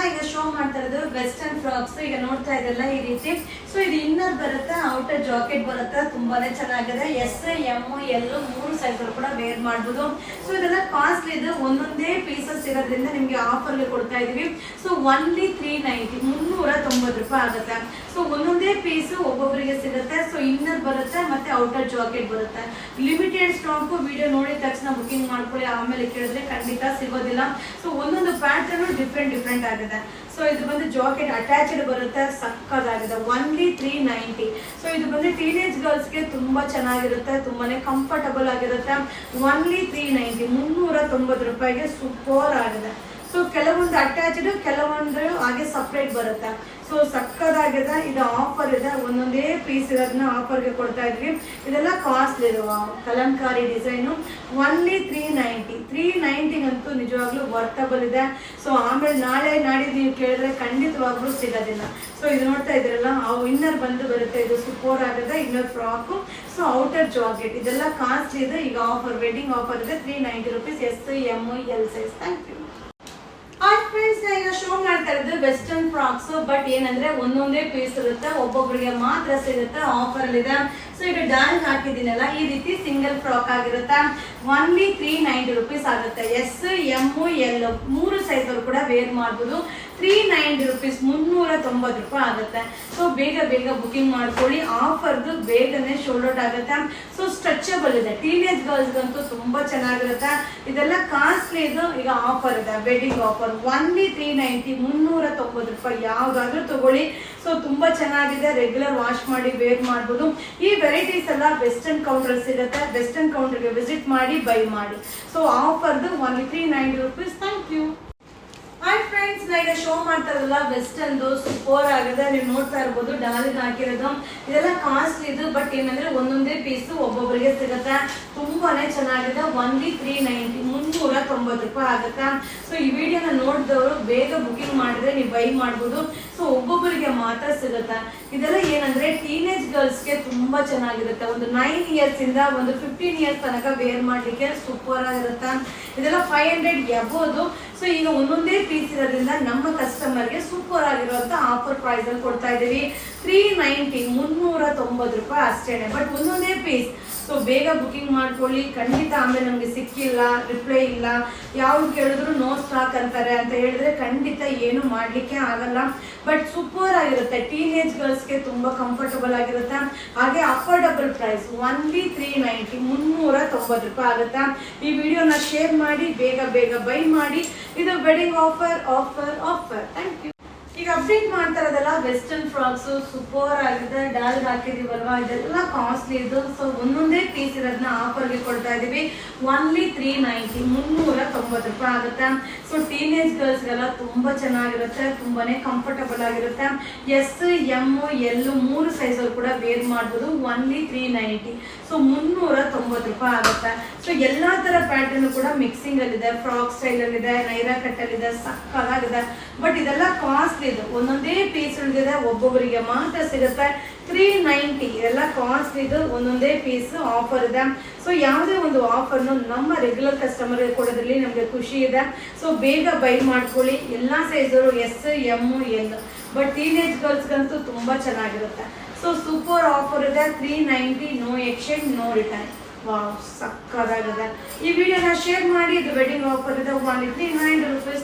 ಈಗ ಶೋ ಮಾಡ್ತಾ ಇರೋದು ವೆಸ್ಟರ್ನ್ ಫ್ರಾಕ್ಸ್. ಈಗ ನೋಡ್ತಾ ಇದ್ದಲ್ಲ ಈ ರೀತಿ. ಸೊ ಇದು ಇನ್ನರ್ ಬರುತ್ತೆ, ಔಟರ್ ಜಾಕೆಟ್ ಬರುತ್ತೆ, ತುಂಬಾನೇ ಚೆನ್ನಾಗಿದೆ. ಎಸ್ ಎಂ ಎಲ್ 3 ಸೈಜ್ ಕೂಡ ವೇರ್ ಮಾಡಬಹುದು. ಸೊ ಇದೆಲ್ಲ ಕಾಸ್ಟ್ಲಿ ಇದೆ, ಒಂದೊಂದೇ ಪೀಸಸ್ ಇರೋದ್ರಿಂದ ನಿಮ್ಗೆ ಆಫರ್ಗೆ ಕೊಡ್ತಾ ಇದೀವಿ. ಸೊ ಒನ್ಲಿ 390 390 ರೂಪಾಯಿ ಆಗುತ್ತೆ. ಸೊ ಒಂದೊಂದೇ ಪೀಸ್ ಒಬ್ಬೊಬ್ಬರಿಗೆ ಸಿಗುತ್ತೆ. ಸೊ ಇನ್ನರ್ ಬರುತ್ತೆ ಮತ್ತೆ ಔಟರ್ ಜಾಕೆಟ್ ಬರುತ್ತೆ. Limited stock. ವಿಡಿಯೋ ನೋಡಿದ ತಕ್ಷಣ ಬುಕಿಂಗ್ ಮಾಡ್ಕೊಳ್ಳಿ, ಆಮೇಲೆ ಕೇಳಿದ್ರೆ ಖಂಡಿತ ಸಿಗೋದಿಲ್ಲ. ಸೊ ಒಂದೊಂದು ಪ್ಯಾಟರ್ನ್ ಡಿಫ್ರೆಂಟ್ ಆಗಿದೆ. ಸೊ ಇದು ಬಂದು ಜಾಕೆಟ್ ಅಟ್ಯಾಚ್ಡ್ ಬರುತ್ತೆ, ಸಕ್ಕದಾಗಿದೆ. ಒನ್ಲಿ 390. ಸೊ ಇದು ಬಂದು ಟೀನೇಜ್ ಗರ್ಲ್ಸ್ಗೆ ತುಂಬಾ ಚೆನ್ನಾಗಿರುತ್ತೆ, ತುಂಬಾನೇ ಕಂಫರ್ಟಬಲ್ ಆಗಿರುತ್ತೆ. ಒನ್ಲಿ 390 390 ರೂಪಾಯಿಗೆ ಸೂಪರ್ ಆಗಿದೆ. ಸೊ ಕೆಲವೊಂದು ಅಟ್ಯಾಚ್ಡ್, ಕೆಲವೊಂದು ಹಾಗೆ ಸಪ್ರೇಟ್ ಬರುತ್ತೆ. ಸೊ ಸಕ್ಕದಾಗಿದೆ. ಇದು ಆಫರ್ ಇದೆ, ಒಂದೊಂದೇ ಪೀಸ್ ಇರೋದನ್ನ ಆಫರ್ಗೆ ಕೊಡ್ತಾ ಇದ್ವಿ. ಇದೆಲ್ಲ ಕಾಸ್ಟ್ಲಿ ಇರುವ ಕಲಂಕಾರಿ ಡಿಸೈನು. ಒನ್ಲಿ 390 390 ಅಂತೂ ನಿಜವಾಗ್ಲೂ ವರ್ಟಬಲ್ ಇದೆ. ಸೊ ಆಮೇಲೆ ನಾಳೆ ನಾಡಿದ್ದು ನೀವು ಕೇಳಿದ್ರೆ ಖಂಡಿತವಾಗ್ಲೂ ಸಿಗೋದಿಲ್ಲ. ಸೊ ಇದು ನೋಡ್ತಾ ಇದ್ರಲ್ಲ, ಇನ್ನರ್ ಬಂದು ಬರುತ್ತೆ. ಇದು ಸೂಪರ್ ಆಗಿದೆ, inner frock. So outer jacket ಇದೆಲ್ಲ ಕಾಸ್ಟ್ಲಿ ಇದೆ. ಈಗ ಆಫರ್, ವೆಡ್ಡಿಂಗ್ ಆಫರ್ ಇದೆ. 390 rupees, S M L size. Thank you. Hi friends, ಈಗ ಶೋ ಮಾಡ್ತಾ ಇರೋದು ವೆಸ್ಟರ್ನ್ ಫ್ರಾಕ್ಸ್. ಬಟ್ ಏನಂದ್ರೆ ಒಂದೊಂದೇ ಪೀಸ್ ಇರುತ್ತೆ, ಒಬ್ಬೊಬ್ಬರಿಗೆ ಮಾತ್ರ ಸಿಗುತ್ತೆ. ಆಫರ್ ಅಲ್ಲಿ ಇದೆ. ಸೊ ಈಗ ಡ್ಯಾನ್ಸ್ ಹಾಕಿದ್ದೀನಲ್ಲ, ಈ ರೀತಿ ಸಿಂಗಲ್ ಫ್ರಾಕ್ ಆಗಿರುತ್ತೆ. ಒನ್ಲಿ 390 ರೂಪೀಸ್ ಆಗುತ್ತೆ. ಎಸ್ ಎಂ ಎಲ್ 3 ಸೈಜ್ ಅವರು ಕೂಡ ವೇರ್ ಮಾಡಬಹುದು. 390 ರೂಪೀಸ್ 390 ರೂಪಾಯಿ ಆಗುತ್ತೆ. ಸೊ ಬೇಗ ಬುಕಿಂಗ್ ಮಾಡ್ಕೊಳ್ಳಿ. ಆಫರ್ದು ಬೇಗನೆ ಶೋಲ್ಡ್ ಔಟ್ ಆಗುತ್ತೆ. ಸೊ ಸ್ಟ್ರೆಚಬಲ್ ಇದೆ, ಟೀನೇಜ್ ಗರ್ಲ್ಸ್ಗಂತೂ ತುಂಬಾ ಚೆನ್ನಾಗಿರುತ್ತೆ. ಇದೆಲ್ಲ ಕಾಸ್ಟ್ಲಿ ಇದು. ಈಗ ಆಫರ್ ಇದೆ, ವೆಡ್ಡಿಂಗ್ ಆಫರ್. ಒನ್ಲಿ 390 390 ರೂಪಾಯಿ. ಯಾವ್ದಾದ್ರೂ ತಗೊಳ್ಳಿ. ಸೊ ತುಂಬಾ ಚೆನ್ನಾಗಿದೆ, ರೆಗ್ಯುಲರ್ ವಾಶ್ ಮಾಡಿ ವೇರ್ ಮಾಡಬಹುದು. ಈ ವೆರೈಟೀಸ್ ಎಲ್ಲ ವೆಸ್ಟರ್ನ್ ಕೌಂಟರ್ ಸಿಗುತ್ತೆ. ವೆಸ್ಟರ್ನ್ ಕೌಂಟರ್ಗೆ ವಿಸಿಟ್ ಮಾಡಿ ಬೈ ಮಾಡಿ. ಸೊ ಆಫರ್ದು only 390 rupees. Thank you. Hi friends, ಈಗ ಶೋ ಮಾಡ್ತಾ ಇರಲ್ಲ ವೆಸ್ಟರ್ನ್ ಸೂಪರ್ ಆಗಿದೆ. ನೀವು ನೋಡ್ತಾ ಇರ್ಬೋದು, ಡಾಲಿಗೆ ಹಾಕಿರೋದು. ಇದೆಲ್ಲ ಕಾಸ್ಟ್ಲಿ ಇದು. ಬಟ್ ಏನಂದ್ರೆ ಒಂದೊಂದೇ ಪೀಸು ಒಬ್ಬೊಬ್ಬರಿಗೆ ಸಿಗುತ್ತೆ. ತುಂಬಾನೇ ಚೆನ್ನಾಗಿದೆ. ಒನ್ಲಿ 390 390 ರೂಪಾಯಿ ಆಗುತ್ತೆ. ಸೊ ಈ ವಿಡಿಯೋನ ನೋಡಿದವರು ಬೇಗ ಬುಕಿಂಗ್ ಮಾಡಿದ್ರೆ ನೀವು ಬೈ ಮಾಡ್ಬೋದು. ಸೊ ಒಬ್ಬೊಬ್ಬರಿಗೆ ಮಾತ್ರ ಸಿಗುತ್ತೆ. ಇದೆಲ್ಲ ಏನಂದ್ರೆ ಟೀನೇಜ್ ಗರ್ಲ್ಸ್ಗೆ ತುಂಬಾ ಚೆನ್ನಾಗಿರುತ್ತೆ. ಒಂದು 9 ಇಯರ್ಸ್ ಇಂದ ಒಂದು 15 ಇಯರ್ಸ್ ತನಕ ವೇರ್ ಮಾಡ್ಲಿಕ್ಕೆ ಸೂಪರ್ ಆಗಿರುತ್ತೆ. ಇದೆಲ್ಲ 500 ಎಬೋದು. ಸೊ ಈಗ ಒಂದೊಂದೇ ಪೀಸ್ ಇರೋದ್ರಿಂದ ನಮ್ಮ ಕಸ್ಟಮರ್ಗೆ ಸೂಪರ್ ಆಗಿರುವಂತ ಆಫರ್ ಪ್ರೈಸ್ ಅಲ್ಲಿ ಕೊಡ್ತಾ ಇದೀವಿ. 390 390 ರೂಪಾಯಿ ಅಷ್ಟೇನೆ. ಬಟ್ ಒಂದೊಂದೇ ಪೀಸ್. ಸೊ ಬೇಗ ಬುಕಿಂಗ್ ಮಾಡ್ಕೊಳ್ಳಿ. ಖಂಡಿತ ಆಮೇಲೆ ನಮ್ಗೆ ಸಿಕ್ಕಿಲ್ಲ, ರಿಪ್ಲೈ ಇಲ್ಲ, ಯಾವ್ದು ಕೇಳಿದ್ರು ನೋ ಸ್ಟಾಕ್ ಅಂತಾರೆ ಅಂತ ಹೇಳಿದ್ರೆ ಖಂಡಿತ ಏನು ಮಾಡ್ಲಿಕ್ಕೆ ಆಗಲ್ಲ. ಬಟ್ ಸೂಪರ್ ಆಗಿರುತ್ತೆ. ಟೀನೇಜ್ ಗರ್ಲ್ಸ್ಗೆ ತುಂಬಾ ಕಂಫರ್ಟಬಲ್ ಆಗಿರುತ್ತೆ. ಹಾಗೆ ಅಫೋರ್ಡಬಲ್ ಪ್ರೈಸ್. ಒನ್ಲಿ 390 390 ರೂಪಾಯಿ ಆಗುತ್ತೆ. ಈ ವಿಡಿಯೋನ ಶೇರ್ ಮಾಡಿ, ಬೇಗ ಬೈ ಮಾಡಿ. ಇದು ವೆಡ್ಡಿಂಗ್ ಆಫರ್. Thank you. ಈಗ ಅಪ್ಡೇಟ್ ಮಾಡ್ತಾ ಇರೋದಲ್ಲ ವೆಸ್ಟರ್ನ್ ಫ್ರಾಕ್ಸ್ ಸೂಪರ್ ಆಗಿದೆ. ಡಾಲ್ ಹಾಕಿದೀವಲ್ವಾ, ಇದೆಲ್ಲ ಕಾಸ್ಟ್ಲಿ ಇದು. ಸೊ ಒಂದೊಂದೇ ಪೀಸ್ ಇರೋದನ್ನ ಆಫರ್ಗೆ ಕೊಡ್ತಾ ಇದೀವಿ. ಒನ್ಲಿ 390 390 ರೂಪಾಯಿ ಆಗುತ್ತೆ. ಸೊ ಟೀನೇಜ್ ಗರ್ಲ್ಸ್ಗೆಲ್ಲ ತುಂಬಾ ಚೆನ್ನಾಗಿರುತ್ತೆ, ತುಂಬಾನೇ ಕಂಫರ್ಟಬಲ್ ಆಗಿರುತ್ತೆ. ಎಸ್ ಎಂ ಎಲ್ 3 ಸೈಜ್ ಅವರು ಕೂಡ ವೇರ್ ಮಾಡಬಹುದು. ಒನ್ಲಿ 390. ಸೊ 390 ರೂಪಾಯಿ ಆಗುತ್ತೆ. ಸೊ ಎಲ್ಲಾ ತರ ಪ್ಯಾಟರ್ನ್ ಕೂಡ ಮಿಕ್ಸಿಂಗ್ ಅಲ್ಲಿ ಇದೆ. ಫ್ರಾಕ್ ಸ್ಟೈಲ್ ಅಲ್ಲಿ ಇದೆ, ನೈರಾ ಕಟ್ ಅಲ್ಲಿ ಇದೆ, ಸಕ್ಕತ್ತಾಗಿದೆ. ಬಟ್ ಇದೆಲ್ಲ ಕಾಸ್ಟ್ಲಿ ಇದು. ಒಂದೊಂದೇ ಪೀಸ್ ಉಳಿದಿದೆ, ಒಬ್ಬೊಬ್ಬರಿಗೆ ಮಾತ್ರ ಸಿಗುತ್ತೆ. 390 ಇದೆಲ್ಲ ಕಾಸ್ಟ್ಲಿ ಇದು. ಒಂದೊಂದೇ ಪೀಸ್ ಆಫರ್ ಇದೆ. ಸೊ ಯಾವುದೇ ಒಂದು ಆಫರ್ ನಮ್ಮ ರೆಗ್ಯುಲರ್ ಕಸ್ಟಮರ್ ಕೊಡೋದ್ರಲ್ಲಿ ನಮ್ಗೆ ಖುಷಿ ಇದೆ. ಸೊ ಬೇಗ ಬೈ ಮಾಡ್ಕೊಳ್ಳಿ. ಎಲ್ಲಾ ಸೈಜ್ ಅವರು S M L. But teenage ಗರ್ಲ್ಸ್ಗಂತೂ ತುಂಬಾ ಚೆನ್ನಾಗಿರುತ್ತೆ. ಸೊ ಸೂಪರ್ ಆಫರ್ ಇದೆ. 390, no exchange, no return. Wow, ಸಕ್ಕದಾಗಿದೆ. ಈ ವಿಡಿಯೋನ ಶೇರ್ ಮಾಡಿ. ಇದು ವೆಡ್ಡಿಂಗ್ ಆಫರ್ ಇದೆ. Only 390 rupees.